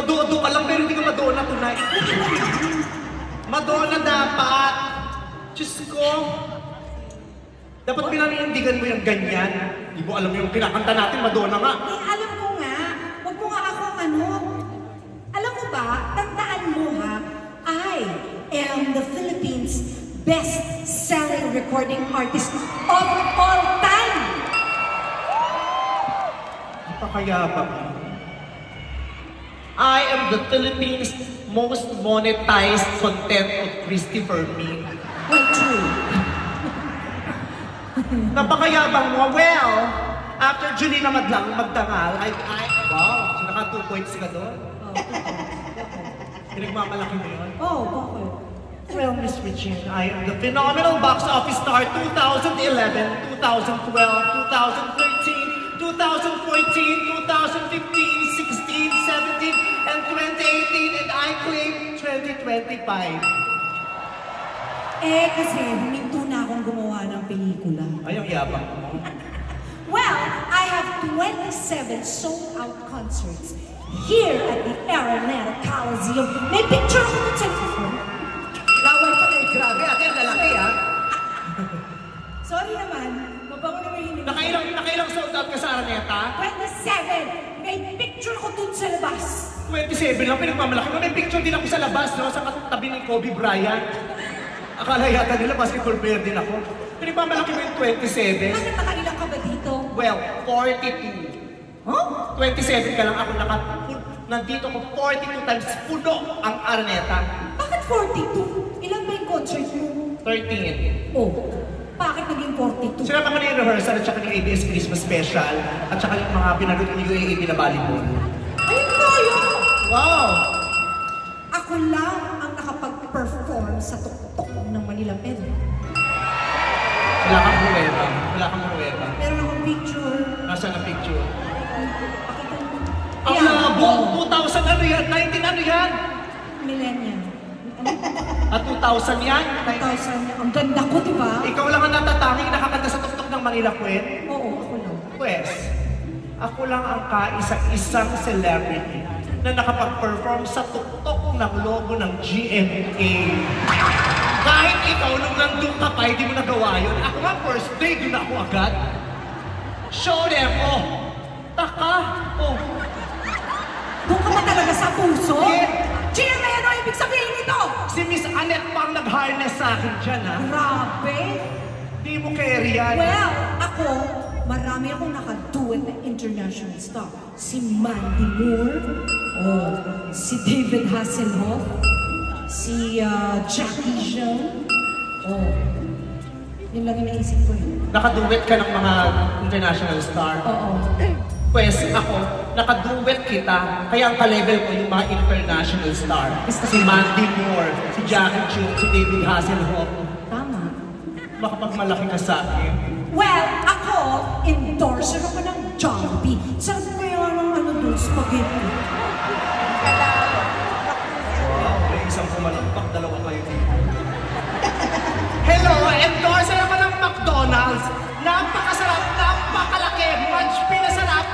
Madodo ka lang, pero hindi ka Madonna tonight. Madonna dapat. Diyos ko. Dapat pinaninindigan mo yung ganyan. Hindi mo alam yung kinakanta natin, Madonna nga. Eh, alam ko nga. Huwag mo nga ako ano. Alam mo ba, tandaan mo ha, I am the Philippines' best-selling recording artist of all time. Napakayabang. I am the Philippines' most monetized content of Christopher Min. Well, true. Napakayabang mo. Well, after Julina Magdangal, wow, so naka 2 points ka doon? Oh, Pinagmamalaki mo yun? oh, bakit? Well, Miss Regine, I am the phenomenal box office star 2011, 2012, 2013, 2014, 2015, 16, 17, and 2018, and I claim 2025. Eh, kasi huminto na akong gumawa ng pelikula. Ay, ang yabang mo. Well, I have 27 sold-out concerts here at the Araneta Coliseum. May picture ako ng cellphone. Laway pala eh, grabe. Ate, ang lalaki ah. Sorry naman, mabango naman yung hinig. Nakailang sold out ka sa Araneta? 27! May picture ko dun sa labas. 27 lang, pinagmamalaki mo. May picture din ako sa labas, no? Sa katabi ni Kobe Bryant. Akala yata nila basketball player din ako. Pinagmamalaki mo yung 27. Bakit nakailang ka ba dito? Well, 42. Huh? 27 ka lang ako nandito ko 42 times puno ang Araneta. Bakit 42? Ilan ba yung concert mo? 13. Oh, bakit naging 42? Sila naman yung rehearsal at saka yung ABS Christmas Special at saka yung mga pinanood ng UAAP na volleyball. Ayun tayo! Wow! Ako lang ang nakapag-perform sa tuktok ng Manila Pen. Wala kang pruweba. Wala kang pruweba. Meron akong picture. Nasaan ang picture? Pakita mo. Ang Yan. labo! 2000 ano yan? 19 ano yan? Millennium. At 2000 yan? 2000. Ang ganda ko, di ba? Ikaw lang ang natatanging nakakanta sa tuktok ng Manila Queen? Oo, ako lang. Pwes, ako lang ang kaisa-isang celebrity na nakapag-perform sa tuktok ng logo ng GMA. Kahit ikaw nung nandun ka pa, hindi mo nagawa yun. Ako nga, first day, dun ako agad. Show them, oh! Taka, oh! Doon ka ba talaga sa puso? Yeah. GMA, ano ibig sabihin nito? Si Miss Annette pang nag-harness sa akin dyan, ha? Grabe! Di mo carry yan. Well, ako, marami akong nakaduet na international star. Si Mandy Moore, oh, si David Hasselhoff, si Jackie Jean, oh, yun lang yung naisip ko eh. Nakaduet ka ng mga international star. Oo. Pwes, ako, nakaduet kita, kaya ang ka-level ko yung mga international star. Si Mandy Moore, si Jackie Chu, si David Hasselhoff. Tama. Makapagmalaki ka sa akin. Well, ako, endorser ako ng Jollibee. Sabi ko yung ano doon, spaghetti. Wow, may isang pumalampak, dalawa kayo dito. Hello, endorser ako ng McDonald's. Napakasarap, napakalaki, much pinasarap,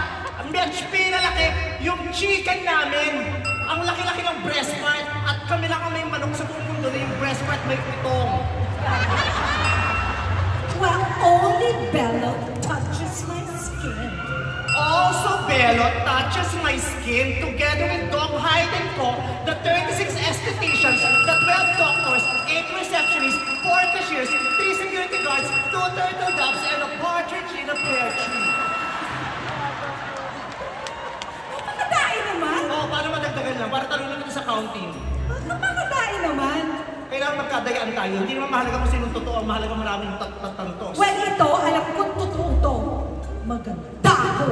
much pinalaki yung chicken namin. Ang laki-laki ng breast part at kami lang ang may manok sa buong mundo na yung breast part may utong. Well, only Bello touches my skin. Also, Bello touches my skin together with Doc Hayden ko, the 36 estheticians, the 12 doctors, 8 receptionists, 4 cashiers, 3 security guards, 2 turtle doves, and a partridge in a pear tree. Napakadain naman! Oh, paano madagdagan lang? Para tanong natin sa counting. Napakadain naman! Kailangan magkadayaan tayo. Hindi naman mahalaga kung sinong totoo. Ang mahalaga maraming tatantos. Well, ito, alam ko totoo to. Maganda ako.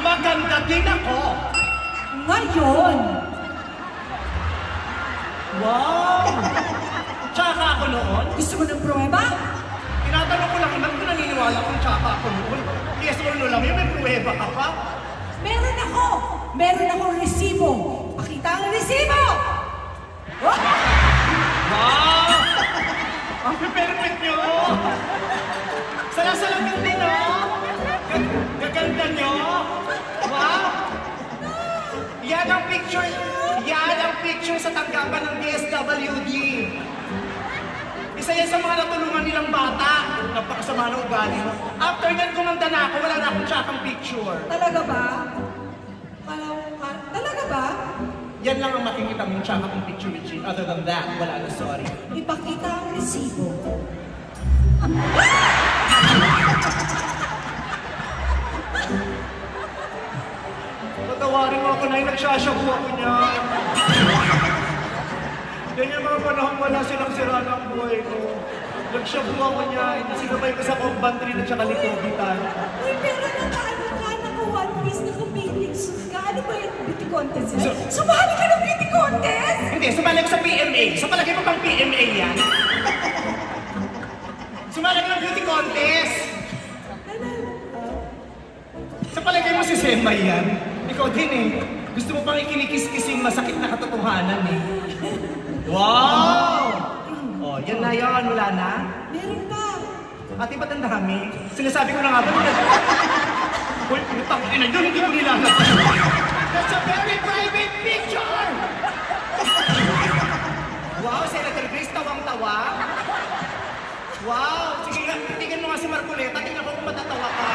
Maganda din ako. Ngayon, Wow! Tsaka ako noon. gusto mo ng pruweba? Tinatanong ko lang naman kung naniniwala kung tsaka ako noon. Yes or no lang yun, may pruweba ka pa. Meron ako! Meron akong resibo. Pakita ang resibo! Oh! Wow! Ang perfect nyo! Salasalamin din, oh! Gaganda nyo! Wow! Yan ang picture sa tanggapan ng DSWD. Isa yan sa mga natulungan nilang bata. Napakasama ng ugali. After nyan, kumanda na ako, wala na akong tsakang picture. Talaga ba? Talaga ba? Yan lang ang makikita mong tsakang picture, Richie. Other than that, wala na, sorry. Ipakita ang resibo. Patawarin mo ako na yung nagsashabu ako niya. Yan yung mga panahon wala silang sira ng buhay ko. Nagshabu ako niya, sinabay ko sa Combantry at saka Likobitan. Uy, pero nakaano ka, naka-one piece, naka-bailing suit ka. Ano ba yung beauty contest yan? Sumali ka ng beauty contest? Hindi, sumali ko sa PMA. Sa palagay mo pang PMA yan? Sumali ko ng beauty contest. Sa palagay mo si Sema yan? Ikaw din eh. Gusto mo pang ikinikis-kis yung masakit na katotohanan eh. Wow! Oh, yan na yan. Wala na? Meron pa. Ate, ba't ang dami? Sinasabi ko na nga ba? Uy, putang ina yun, hindi ko nilalagay. That's a very private picture! Wow, Senator Grace, tawang-tawa. Wow, sige nga, tingnan mo nga si Marcoleta, tingnan ko kung matatawa ka.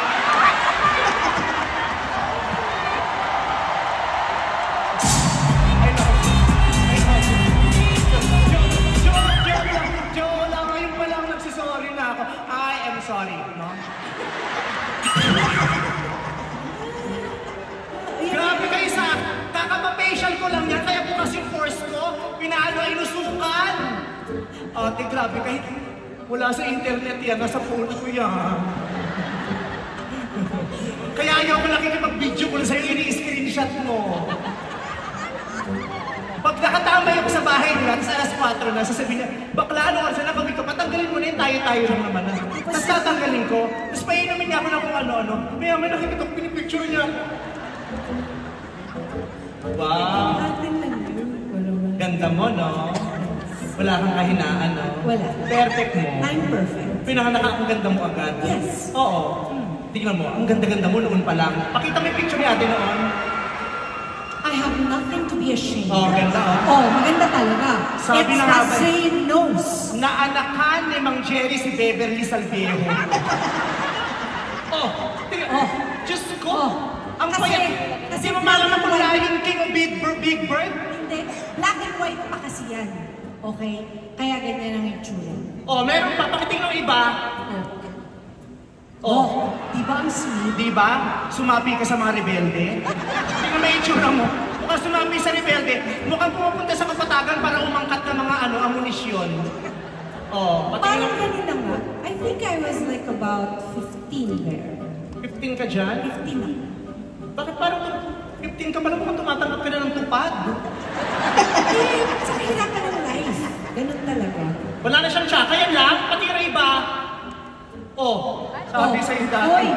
Joke lang, ngayon pa lang nagsisorry na ako. I am sorry, no? Grabe kayo sa kakapapacial ko lang yan, kaya bukas yung force ko, pinalo ay nusukan. Ate, grabe kahit wala sa internet yan, nasa phone ko yan. Kaya ayaw ko nakikipag-video ko na sa'yo, ini-screenshot mo. Pag nakatamay ako sa bahay nila, sa alas 4 na, sasabihin niya, bakla, ano oras na kami ito, patanggalin mo na yun, tayo-tayo lang naman. Tapos tatanggalin ko, tapos painumin niya ako na kung ano-ano. May nakikita ko, pinipicture niya. Wow! Ganda mo, no? Wala kang kahinaan, no? Wala. Perfect mo. I'm perfect. Pinanganak ang ganda mo agad. Yes. Oo. Tingnan mo, ang ganda-ganda mo noon pa lang. Pakita mo yung picture ni ate noon. I have nothing to be ashamed. Oh, ganda, oh. Oh, maganda talaga. Sabi It's na nga the ba- saying knows. Naanakan ni Mang Jerry si Beverly Salvejo. Oh, tingnan. Oh. Diyos ko. Oh. Ang Kasi- payat. kasi Hindi mo malaman kung black and wala yung King of Big Bird? Hindi. Black and white pa kasi yan. Okay? Kaya ganyan ang itsura. Oh, meron pa. Pakitingin ng iba. Oh. Oh. Di ba ang sweet? Di ba? Sumapi ka sa mga rebelde. Tingnan mo yung itsura mo. Mukhang sumapi sa rebelde. Mukhang pumupunta sa kapatagan para umangkat ng mga amunisyon. Oh, patingin Parang mo. ganun na nga. I think I was like about 15 there. 15 ka dyan? 15 na. Bakit parang 15 ka pala mukhang tumatanggap ka na ng tupad? Eh, sa kahirapan ng life. Ganun talaga. Wala na siyang tsaka. Yan lang. Pati yung iba. Oh, sabi sa'yo dati. Hoy,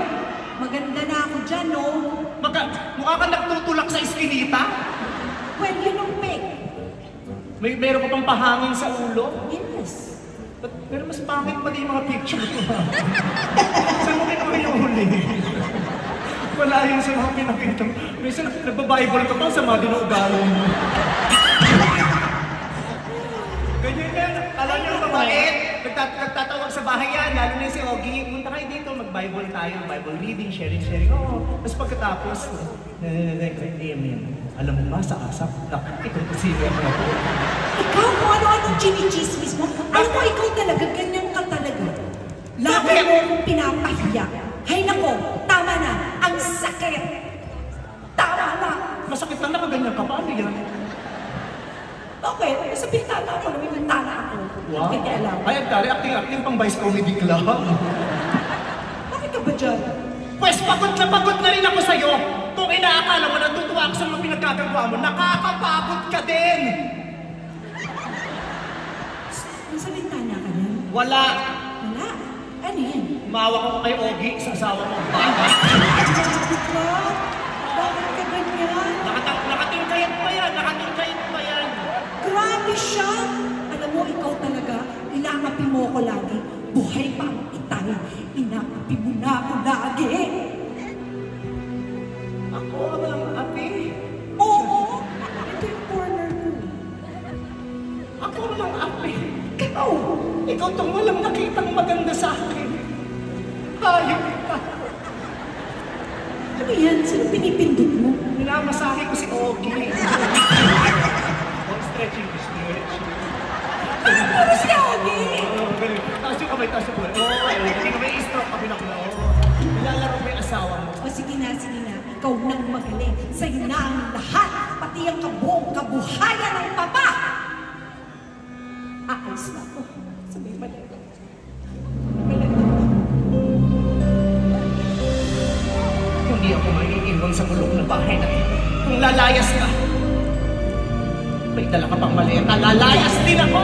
maganda na ako dyan, no? Mukha ka nagtutulak sa iskinita. Well, yun ang peg. Meron ka pang pahangin sa ulo. Yes. Pero mas pangit pa din yung mga picture ko. Saan mo kinuha yung huli? Wala yun sa mga pinakita. Minsan nagbabible ka pa sa mga dinuugalo mo. Ganyan yan. Alam niyo ang mabait. Nagtatawag sa bahay yan. Lalo na si Ogie. Punta kayo dito. Mag-Bible tayo. Bible reading, sharing. Oo. Tapos pagkatapos, amen. Alam mo ba sa asap? Ito kasi yung mga po. Ikaw, kung ano-anong chinichismis mo, alam mo, ikaw talaga, ganyan ka talaga. Lagi mo akong pinapahiya. Hay nako, tama na. Ang sakit. Tama na. Masakit lang nakaganyan ka. Paano yan? Okay, sa bintana ako, may bintana ako. Wow. Hindi alam. Ay, Agtari, acting pang Vice Comedy Club. Bakit ka ba dyan? Pwes, pagod na rin ako sa'yo. Kung inaakala mo, natutuwa ako sa mga pinagkagagawa mo, nakakapagod ka din. Nasa bintana ka na? Wala. Wala. Ano yan? Mawa ko kay Ogie sa asawa mo. Baka. Bakit ka ganyan? Nakatingkayat pa yan. Nakatingkayat pa yan. Grabe siya! Alam mo, ikaw talaga, inaapi mo ko lagi. Buhay pa ang itay. Inaapi mo na ako lagi. Ako ang api. Oo! ikaw tong walang nakitang maganda sa akin. Hayop ka. Ano yan? Sino pinipindot mo? Minamasahe ko si Ogie. Stretching. Ano si Ogie? Taas yung kamay, taas yung kamay. Hindi ka may stroke kami na ko. Nilalaro mo yung asawa mo. O sige na. Ikaw nang magaling. Sa'yo na ang lahat. Pati ang kabuong kabuhayan ng papa. Aalis na ako. Sabi ba na? Hindi ako maiiwan sa mulong na bahay na ito. Kung lalayas ka, may dala ka pang maleta. Lalayas din ako!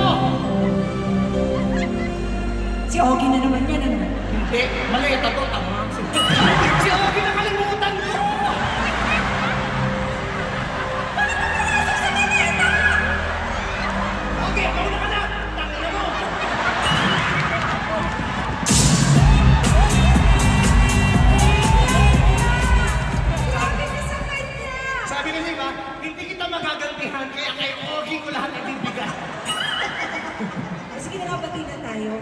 Si Ogie na naman yan, ano? Hindi, maleta to, tama. Si Ogie nakalimutan ko! Ogie, mauna ka na! Tangin na mo! Sabi na niya ba, hindi kita magagantihan, kaya kay Ogie ko lahat ibibigay. Sige na nga, bati na tayo.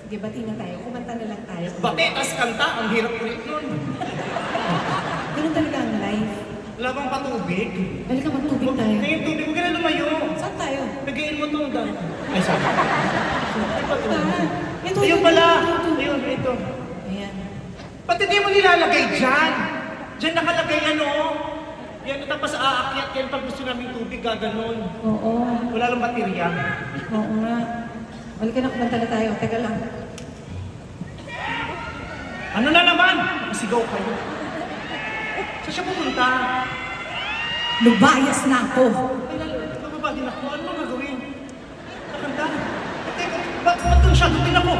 Sige, bati na tayo. Kumanta na lang tayo. Bate, tas kanta, ang hirap ulit nun. Ganun talaga ang life. Wala bang patubig? Balik ka magtubig tayo. Ngayon tubig, huwag ka na lumayo. Saan tayo? Nagayin mo itong dam. Ay, sabi. Ito, Ayun pala. Ayun, ito. Ayan. Ba't hindi mo nilalagay dyan? Dyan nakalagay ano? Yan, tapos aakyat yan pag gusto namin tubig, gaganon. Oo. Wala lang baterya. Oo nga. Balik ka na, kumanta na tayo. Teka lang. Ano na naman? Nakasigaw kayo. Saan siya pumunta? Lubayas na ako. Bababa din ako. Ano gagawin? Nakanta. Teka, ba't siya? Doon din ako.